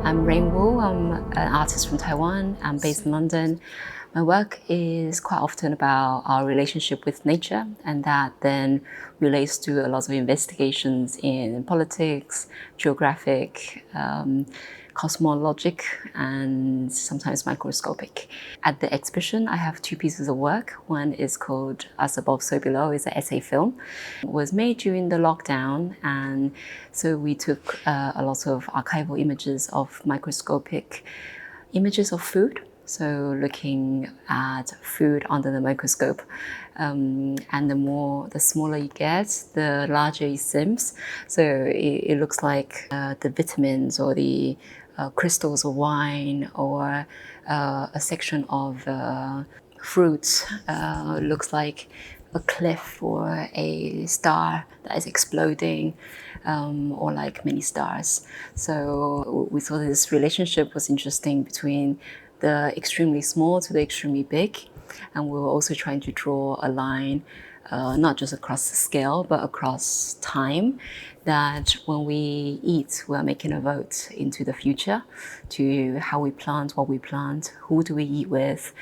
I'm Rain Wu. I'm an artist from Taiwan. I'm based in London. My work is quite often about our relationship with nature, and that then relates to a lot of investigations in politics, geographic, cosmologic, and sometimes microscopic. At the exhibition, I have two pieces of work. One is called Us Above, So Below. It's an essay film. It was made during the lockdown, and so we took a lot of archival images of microscopic images of food. So looking at food under the microscope, and the smaller you get, the larger it seems. So it looks like the vitamins or the crystals of wine, or a section of fruits looks like a cliff or a star that is exploding, or like many stars. So we thought this relationship was interesting between the extremely small to the extremely big. And we were also trying to draw a line, not just across the scale, but across time, that when we eat, we are making a vote into the future, to how we plant, what we plant, who do we eat with.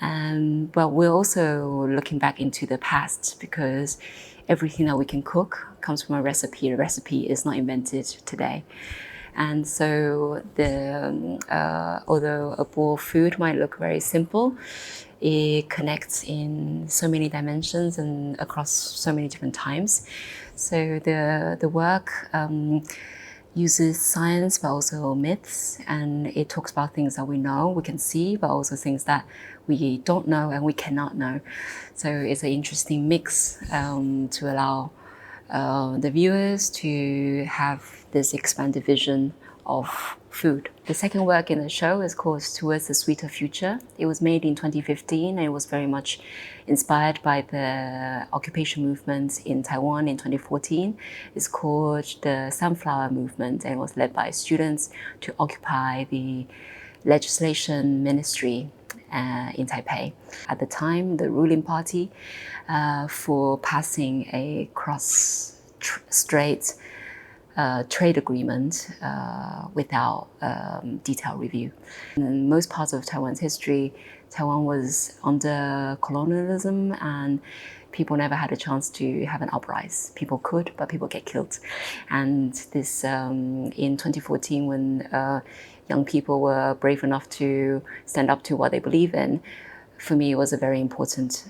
But we're also looking back into the past, because everything that we can cook comes from a recipe. The recipe is not invented today. And so although a bowl of food might look very simple, it connects in so many dimensions and across so many different times. So the work uses science, but also myths, and it talks about things that we know, we can see, but also things that we don't know and we cannot know. So it's an interesting mix to allow the viewers to have this expanded vision of food. The second work in the show is called Towards the Sweeter Future. It was made in 2015, and it was very much inspired by the occupation movement in Taiwan in 2014. It's called the Sunflower Movement, and it was led by students to occupy the legislation ministry in Taipei. At the time, the ruling party for passing a cross-strait trade agreement without detailed review. In most parts of Taiwan's history, Taiwan was under colonialism, and people never had a chance to have an uprising. People could, but people get killed. And this, in 2014, when young people were brave enough to stand up to what they believe in, for me, it was a very important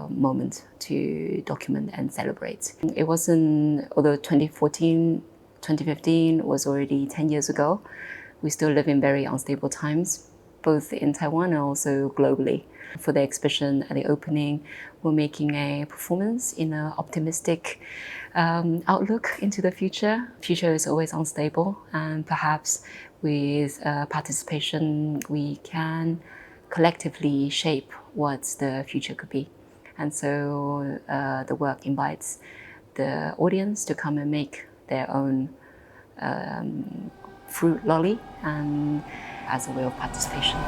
moment to document and celebrate. It wasn't, although 2015 was already 10 years ago, we still live in very unstable times, both in Taiwan and also globally. For the exhibition at the opening, we're making a performance in an optimistic outlook into the future. The future is always unstable, and perhaps with participation, we can collectively shape what the future could be. And so the work invites the audience to come and make their own fruit lolly, and as a way of participation.